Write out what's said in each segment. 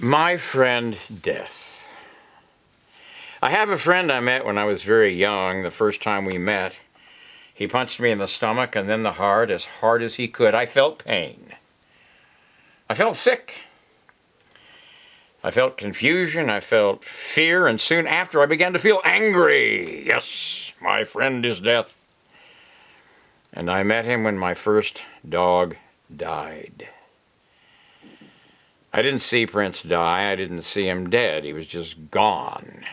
My friend Death. I have a friend I met when I was very young. The first time we met, he punched me in the stomach and then the heart as hard as he could. I felt pain. I felt sick. I felt confusion. I felt fear. And soon after, I began to feel angry. Yes, my friend is Death. And I met him when my first dog died. I didn't see Prince die. I didn't see him dead. He was just gone.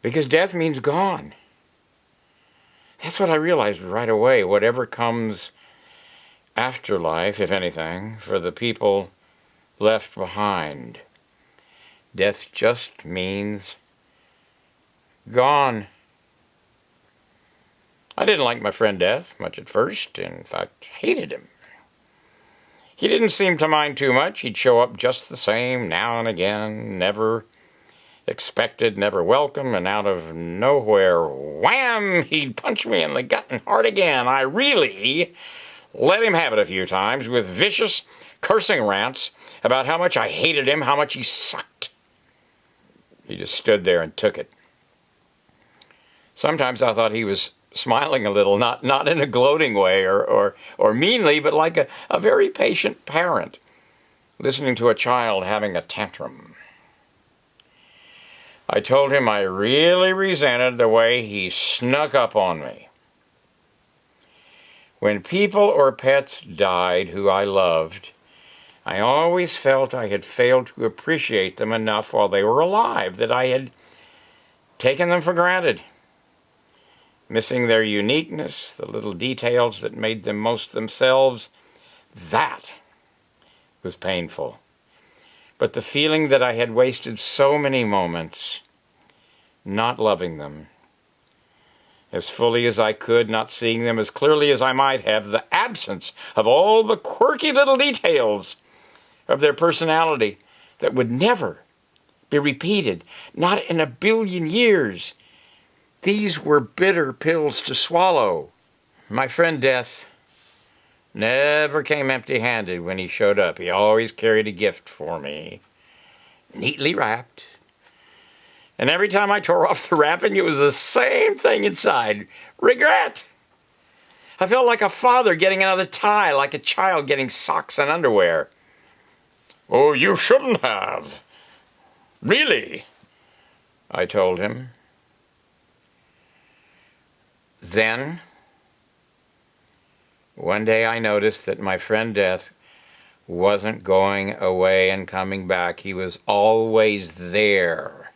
Because death means gone. That's what I realized right away. Whatever comes after life, if anything, for the people left behind, death just means gone. I didn't like my friend Death much at first. In fact, hated him. He didn't seem to mind too much. He'd show up just the same now and again, never expected, never welcome, and out of nowhere, wham, he'd punch me in the gut and heart again. I really let him have it a few times with vicious cursing rants about how much I hated him, how much he sucked. He just stood there and took it. Sometimes I thought he was smiling a little, not in a gloating way or meanly, but like a very patient parent listening to a child having a tantrum. I told him I really resented the way he snuck up on me. When people or pets died who I loved, I always felt I had failed to appreciate them enough while they were alive, that I had taken them for granted, missing their uniqueness, the little details that made them most themselves. That was painful. But the feeling that I had wasted so many moments not loving them as fully as I could, not seeing them as clearly as I might have, the absence of all the quirky little details of their personality that would never be repeated, not in a billion years. These were bitter pills to swallow. My friend Death never came empty-handed when he showed up. He always carried a gift for me, neatly wrapped. And every time I tore off the wrapping, it was the same thing inside: regret. I felt like a father getting another tie, like a child getting socks and underwear. "Oh, you shouldn't have. Really," I told him. Then, one day I noticed that my friend Death wasn't going away and coming back. He was always there.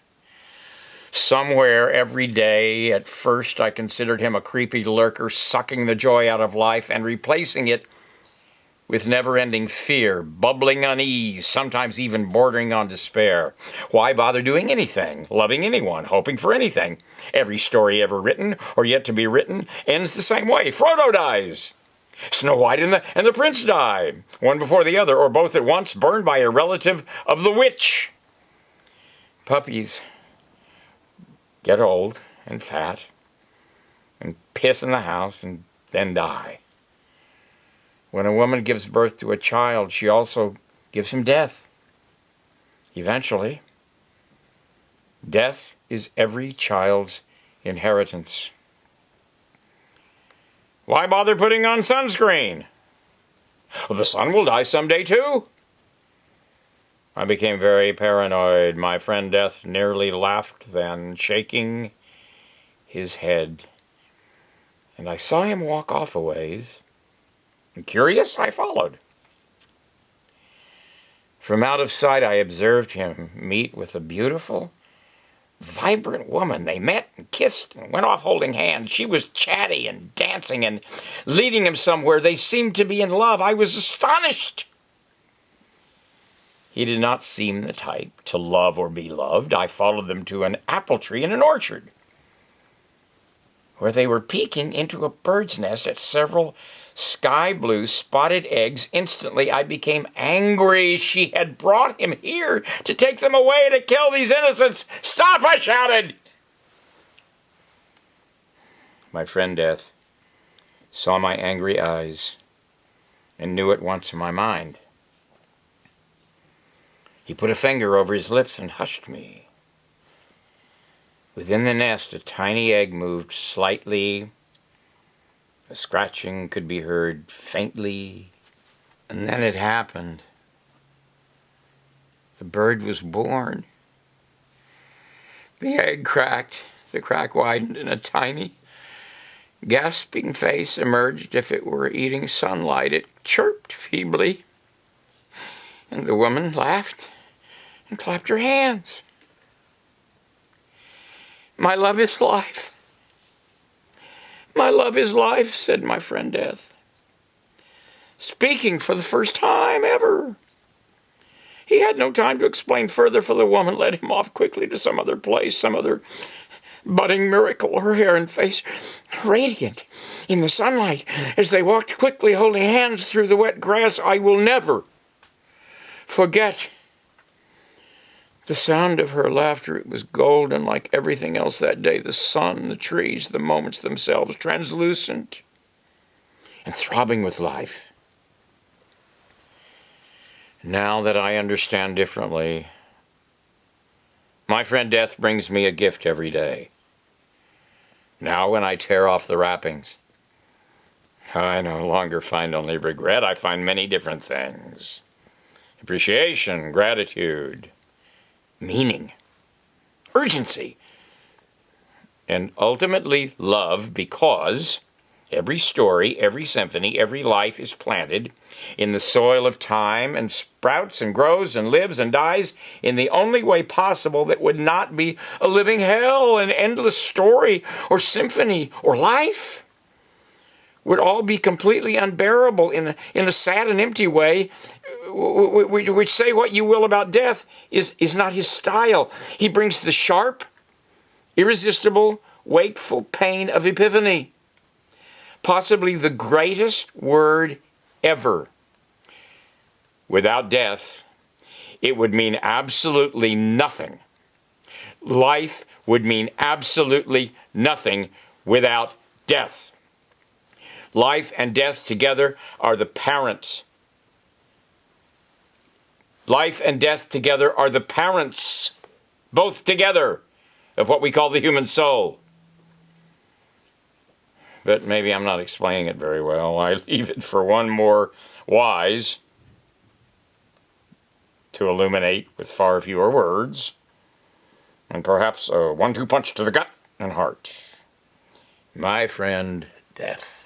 Somewhere every day. At first I considered him a creepy lurker, sucking the joy out of life and replacing it with never-ending fear, bubbling unease, sometimes even bordering on despair. Why bother doing anything, loving anyone, hoping for anything? Every story ever written, or yet to be written, ends the same way. Frodo dies. Snow White and the Prince die, one before the other, or both at once, burned by a relative of the witch. Puppies get old and fat and piss in the house and then die. When a woman gives birth to a child, she also gives him death. Eventually, death is every child's inheritance. Why bother putting on sunscreen? Well, the sun will die someday too. I became very paranoid. My friend Death nearly laughed then, shaking his head. And I saw him walk off a ways. And curious, I followed. From out of sight, I observed him meet with a beautiful, vibrant woman. They met and kissed and went off holding hands. She was chatty and dancing and leading him somewhere. They seemed to be in love. I was astonished. He did not seem the type to love or be loved. I followed them to an apple tree in an orchard, where they were peeking into a bird's nest at several sky blue spotted eggs. Instantly, I became angry. She had brought him here to take them away, to kill these innocents. "Stop!" I shouted. My friend Death saw my angry eyes and knew at once my mind. He put a finger over his lips and hushed me. Within the nest, a tiny egg moved slightly. The scratching could be heard faintly. And then it happened. The bird was born. The egg cracked. The crack widened, and a tiny, gasping face emerged as if it were eating sunlight. It chirped feebly, and the woman laughed and clapped her hands. "My love is life. My love is life," said my friend Death, speaking for the first time ever. He had no time to explain further, for the woman led him off quickly to some other place, some other budding miracle, her hair and face radiant in the sunlight as they walked quickly, holding hands through the wet grass. I will never forget the sound of her laughter. It was golden like everything else that day. The sun, the trees, the moments themselves, translucent and throbbing with life. Now that I understand differently, my friend Death brings me a gift every day. Now when I tear off the wrappings, I no longer find only regret. I find many different things. Appreciation, gratitude, meaning, urgency, and ultimately love, because every story, every symphony, every life is planted in the soil of time and sprouts and grows and lives and dies in the only way possible that would not be a living hell. An endless story or symphony or life would all be completely unbearable in a sad and empty way, which, say what you will about Death, is not his style. He brings the sharp, irresistible, wakeful pain of epiphany. Possibly the greatest word ever. Without death, it would mean absolutely nothing. Life would mean absolutely nothing without death. Life and death together are the parents. Life and death together are the parents, both together, of what we call the human soul. But maybe I'm not explaining it very well. I leave it for one more wise to illuminate with far fewer words, and perhaps a 1-2 punch to the gut and heart. My friend, Death.